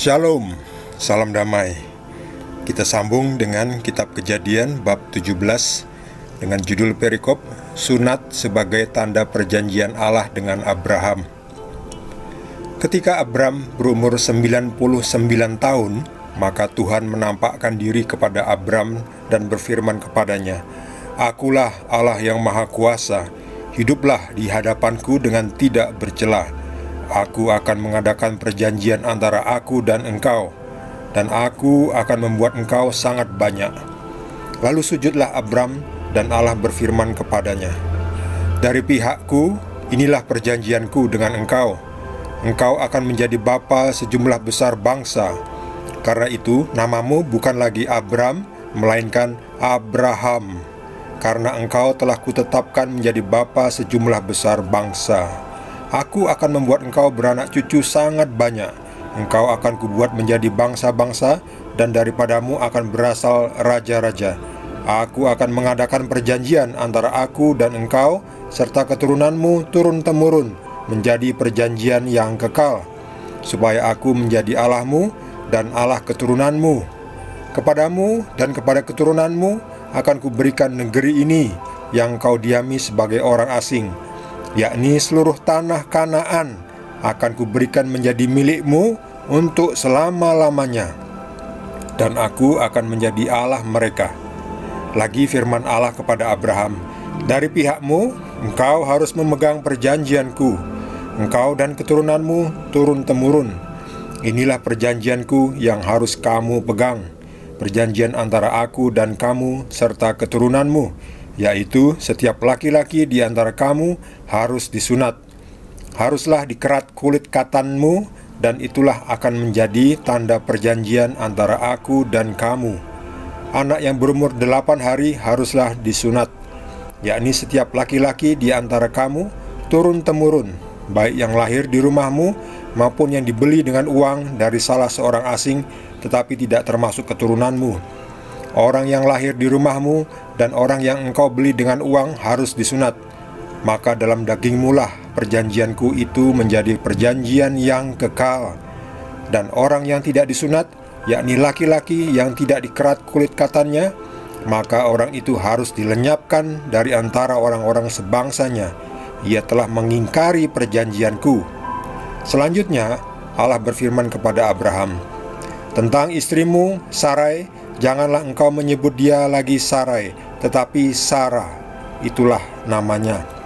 Shalom, salam damai. Kita sambung dengan kitab Kejadian bab 17 dengan judul perikop Sunat sebagai tanda perjanjian Allah dengan Abraham. Ketika Abram berumur 99 tahun, maka Tuhan menampakkan diri kepada Abram dan berfirman kepadanya, "Akulah Allah yang Maha Kuasa, hiduplah di hadapanku dengan tidak bercela. Aku akan mengadakan perjanjian antara aku dan engkau, dan aku akan membuat engkau sangat banyak." Lalu sujudlah Abram, dan Allah berfirman kepadanya, "Dari pihakku, inilah perjanjianku dengan engkau. Engkau akan menjadi bapa sejumlah besar bangsa. Karena itu, namamu bukan lagi Abram, melainkan Abraham, karena engkau telah kutetapkan menjadi bapa sejumlah besar bangsa. Aku akan membuat engkau beranak cucu sangat banyak. Engkau akan kubuat menjadi bangsa-bangsa, dan daripadamu akan berasal raja-raja. Aku akan mengadakan perjanjian antara aku dan engkau, serta keturunanmu turun-temurun, menjadi perjanjian yang kekal, supaya aku menjadi Allahmu dan Allah keturunanmu. Kepadamu dan kepada keturunanmu akan kuberikan negeri ini yang kau diami sebagai orang asing, yakni seluruh tanah Kanaan akan kuberikan menjadi milikmu untuk selama-lamanya, dan aku akan menjadi Allah mereka." Lagi firman Allah kepada Abraham, "Dari pihakmu, engkau harus memegang perjanjianku, engkau dan keturunanmu turun-temurun. Inilah perjanjianku yang harus kamu pegang, perjanjian antara aku dan kamu serta keturunanmu, yaitu setiap laki-laki di antara kamu harus disunat. Haruslah dikerat kulit katanmu, dan itulah akan menjadi tanda perjanjian antara aku dan kamu. Anak yang berumur 8 hari haruslah disunat, yakni setiap laki-laki di antara kamu turun-temurun, baik yang lahir di rumahmu maupun yang dibeli dengan uang dari salah seorang asing, tetapi tidak termasuk keturunanmu. Orang yang lahir di rumahmu dan orang yang engkau beli dengan uang harus disunat. Maka dalam dagingmu lah perjanjianku itu menjadi perjanjian yang kekal. Dan orang yang tidak disunat, yakni laki-laki yang tidak dikerat kulit katannya, maka orang itu harus dilenyapkan dari antara orang-orang sebangsanya. Ia telah mengingkari perjanjianku." Selanjutnya Allah berfirman kepada Abraham, "Tentang istrimu Sarai, janganlah engkau menyebut dia lagi Sarai, tetapi Sarah, itulah namanya.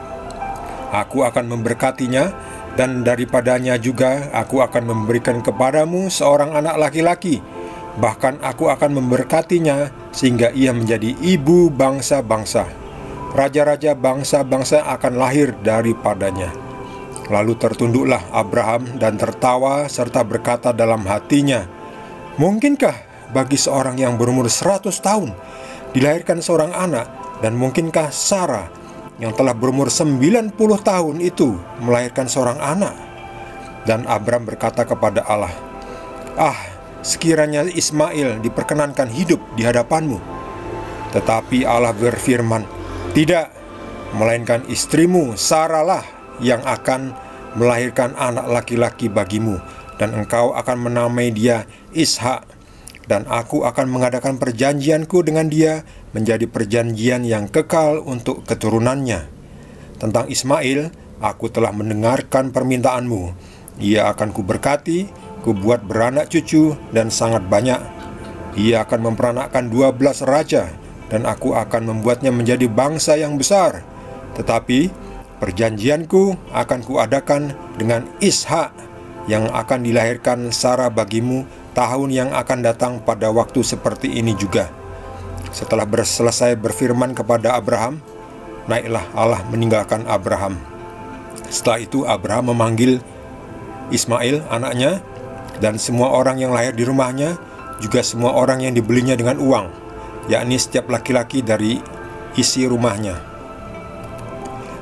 Aku akan memberkatinya, dan daripadanya juga aku akan memberikan kepadamu seorang anak laki-laki. Bahkan aku akan memberkatinya sehingga ia menjadi ibu bangsa-bangsa. Raja-raja bangsa-bangsa akan lahir daripadanya." Lalu tertunduklah Abraham dan tertawa serta berkata dalam hatinya, "Mungkinkah bagi seorang yang berumur 100 tahun dilahirkan seorang anak, dan mungkinkah Sarah yang telah berumur 90 tahun itu melahirkan seorang anak?" Dan Abram berkata kepada Allah, "Sekiranya Ismail diperkenankan hidup di hadapanmu." Tetapi Allah berfirman, "Tidak, melainkan istrimu Sarah lah yang akan melahirkan anak laki-laki bagimu, dan engkau akan menamai dia Ishak, dan aku akan mengadakan perjanjianku dengan dia menjadi perjanjian yang kekal untuk keturunannya. Tentang Ismail, aku telah mendengarkan permintaanmu. Ia akan kuberkati, kubuat beranak cucu dan sangat banyak. Ia akan memperanakkan 12 raja, dan aku akan membuatnya menjadi bangsa yang besar. Tetapi perjanjianku akan kuadakan dengan Ishak, yang akan dilahirkan Sarah bagimu tahun yang akan datang pada waktu seperti ini juga." Setelah selesai berfirman kepada Abraham, naiklah Allah meninggalkan Abraham. Setelah itu Abraham memanggil Ismail anaknya, dan semua orang yang lahir di rumahnya, juga semua orang yang dibelinya dengan uang, yakni setiap laki-laki dari isi rumahnya.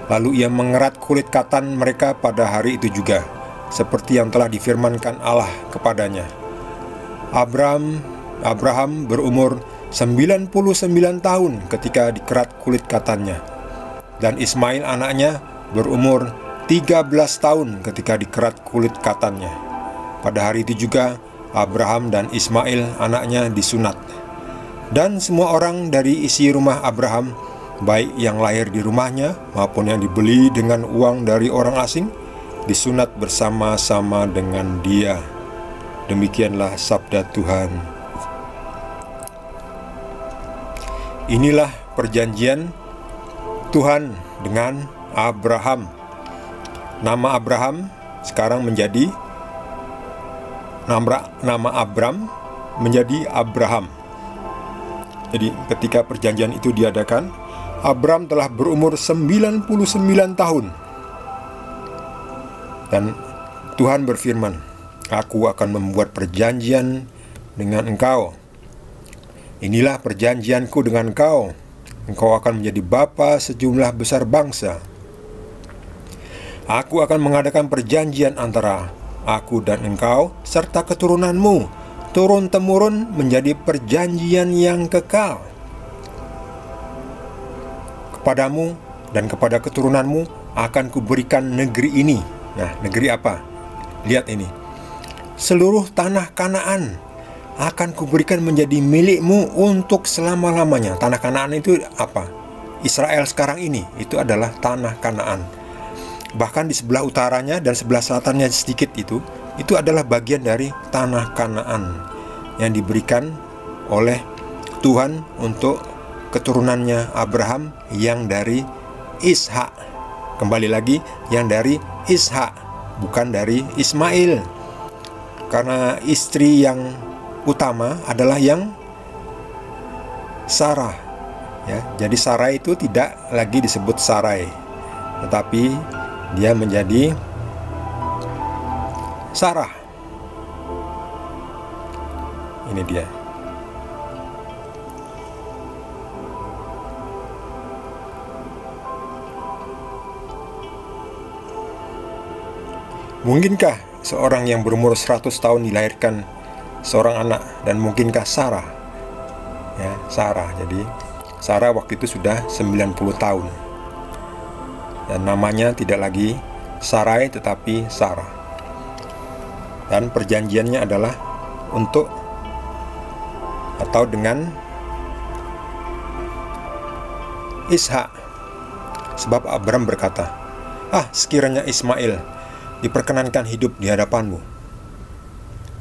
Lalu ia mengerat kulit katan mereka pada hari itu juga, seperti yang telah difirmankan Allah kepadanya. Abraham berumur 99 tahun ketika dikerat kulit katannya, dan Ismail anaknya berumur 13 tahun ketika dikerat kulit katannya. Pada hari itu juga Abraham dan Ismail anaknya disunat. Dan semua orang dari isi rumah Abraham, baik yang lahir di rumahnya maupun yang dibeli dengan uang dari orang asing, disunat bersama-sama dengan dia. Demikianlah sabda Tuhan. Inilah perjanjian Tuhan dengan Abraham. Nama Abraham sekarang menjadi nama Abram menjadi Abraham. Jadi ketika perjanjian itu diadakan, Abram telah berumur 99 tahun. Dan Tuhan berfirman, "Aku akan membuat perjanjian dengan engkau. Inilah perjanjianku dengan engkau. Engkau akan menjadi bapa sejumlah besar bangsa. Aku akan mengadakan perjanjian antara aku dan engkau serta keturunanmu, turun-temurun menjadi perjanjian yang kekal. Kepadamu dan kepada keturunanmu akan kuberikan negeri ini." Nah, negeri apa? Lihat ini. "Seluruh tanah Kanaan akan kuberikan menjadi milikmu untuk selama-lamanya." Tanah Kanaan itu apa? Israel sekarang ini, itu adalah tanah Kanaan. Bahkan di sebelah utaranya dan sebelah selatannya sedikit itu adalah bagian dari tanah Kanaan yang diberikan oleh Tuhan untuk keturunannya Abraham yang dari Ishak. Kembali lagi, yang dari Ishak, bukan dari Ismail. Karena istri yang utama adalah yang Sarah. Ya, jadi Sarah itu tidak lagi disebut Sarai, tetapi dia menjadi Sarah. Ini dia. Mungkinkah seorang yang berumur 100 tahun dilahirkan seorang anak? Dan mungkinkah Sarah? Ya, Sarah. Jadi Sarah waktu itu sudah 90 tahun. Dan namanya tidak lagi Sarai tetapi Sarah. Dan perjanjiannya adalah untuk atau dengan Ishak. Sebab Abram berkata, sekiranya Ismail diperkenankan hidup di hadapanmu.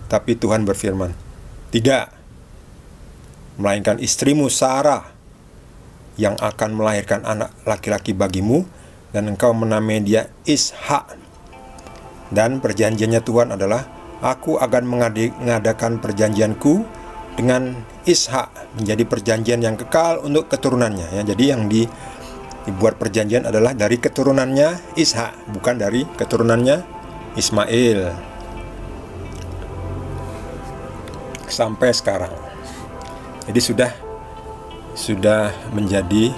Tapi Tuhan berfirman, tidak, melainkan istrimu Sarah yang akan melahirkan anak laki-laki bagimu, dan engkau menamai dia Ishak. Dan perjanjiannya Tuhan adalah, aku akan mengadakan perjanjianku dengan Ishak menjadi perjanjian yang kekal untuk keturunannya. Ya, jadi yang dibuat perjanjian adalah dari keturunannya Ishak, bukan dari keturunannya Ismail. Sampai sekarang. Jadi sudah menjadi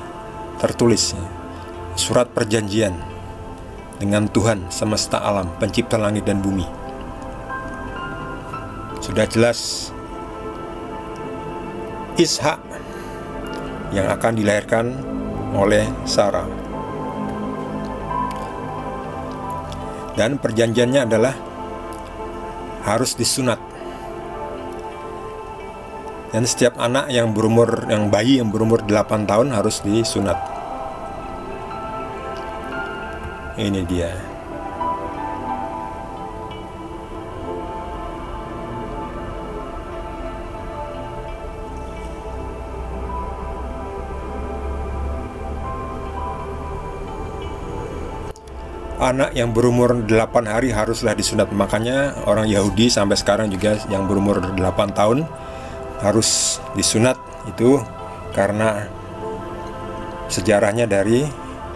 tertulis surat perjanjian dengan Tuhan semesta alam, pencipta langit dan bumi. Sudah jelas Ishak yang akan dilahirkan oleh Sarah. Dan perjanjiannya adalah harus disunat. Dan setiap anak bayi yang berumur 8 tahun harus disunat. Ini dia. Anak yang berumur 8 hari haruslah disunat. Makanya orang Yahudi sampai sekarang juga yang berumur 8 tahun harus disunat. Itu karena sejarahnya dari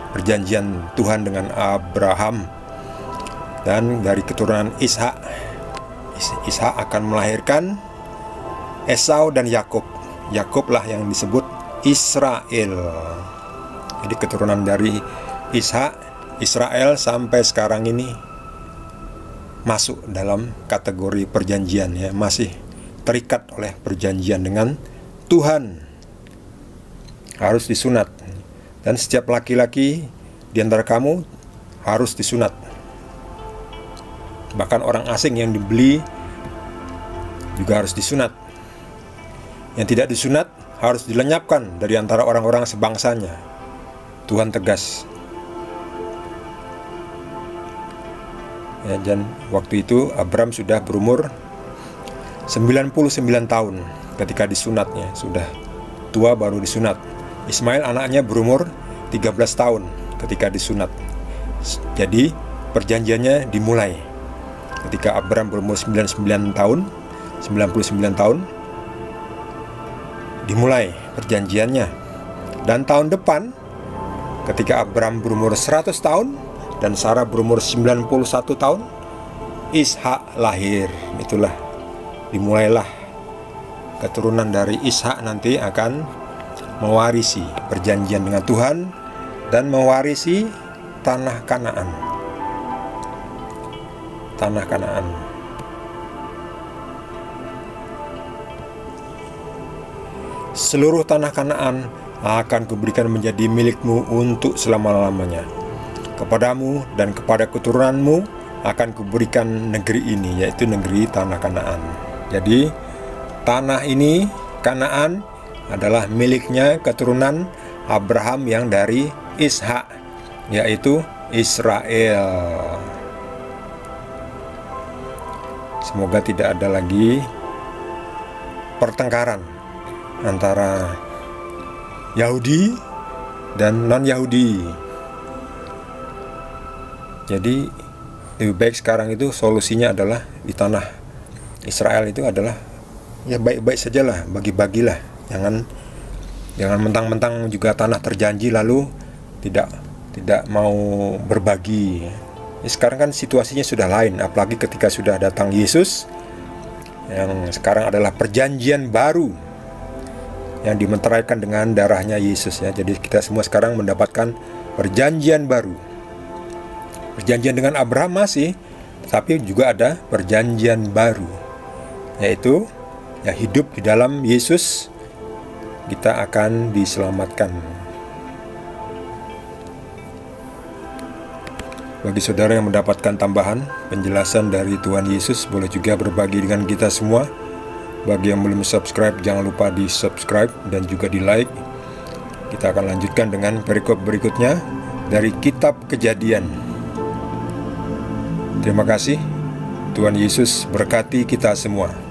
perjanjian Tuhan dengan Abraham. Dan dari keturunan Ishak akan melahirkan Esau dan Yakub. Yakublah yang disebut Israel. Jadi keturunan dari Ishak, Israel sampai sekarang ini masuk dalam kategori perjanjian, ya, masih terikat oleh perjanjian dengan Tuhan. Harus disunat. Dan setiap laki-laki di antara kamu harus disunat. Bahkan orang asing yang dibeli juga harus disunat. Yang tidak disunat harus dilenyapkan dari antara orang-orang sebangsanya. Tuhan tegas. Ya, dan waktu itu Abram sudah berumur 99 tahun ketika disunatnya. Sudah tua baru disunat. Ismail anaknya berumur 13 tahun ketika disunat. Jadi perjanjiannya dimulai ketika Abram berumur 99 tahun dimulai perjanjiannya. Dan tahun depan ketika Abram berumur 100 tahun dan Sarah berumur 91 tahun, Ishak lahir. Itulah, dimulailah keturunan dari Ishak nanti akan mewarisi perjanjian dengan Tuhan dan mewarisi tanah Kanaan. Tanah Kanaan. Seluruh tanah Kanaan akan kuberikan menjadi milikmu untuk selama-lamanya. Kepadamu dan kepada keturunanmu akan kuberikan negeri ini, yaitu negeri tanah Kanaan. Jadi tanah ini, Kanaan, adalah miliknya keturunan Abraham yang dari Ishak, yaitu Israel. Semoga tidak ada lagi pertengkaran antara Yahudi dan non-Yahudi. Jadi lebih baik sekarang itu solusinya adalah di tanah Israel itu adalah ya baik-baik sajalah, bagi-bagilah. Jangan mentang-mentang juga tanah terjanji lalu tidak mau berbagi. Ya, sekarang kan situasinya sudah lain, apalagi ketika sudah datang Yesus yang sekarang adalah perjanjian baru yang dimeteraikan dengan darahnya Yesus ya. Jadi kita semua sekarang mendapatkan perjanjian baru. Perjanjian dengan Abraham masih, tapi juga ada perjanjian baru, yaitu ya hidup di dalam Yesus kita akan diselamatkan. Bagi saudara yang mendapatkan tambahan penjelasan dari Tuhan Yesus, boleh juga berbagi dengan kita semua. Bagi yang belum subscribe, jangan lupa di subscribe dan juga di like. Kita akan lanjutkan dengan perikop berikutnya dari Kitab Kejadian. Terima kasih. Tuhan Yesus berkati kita semua.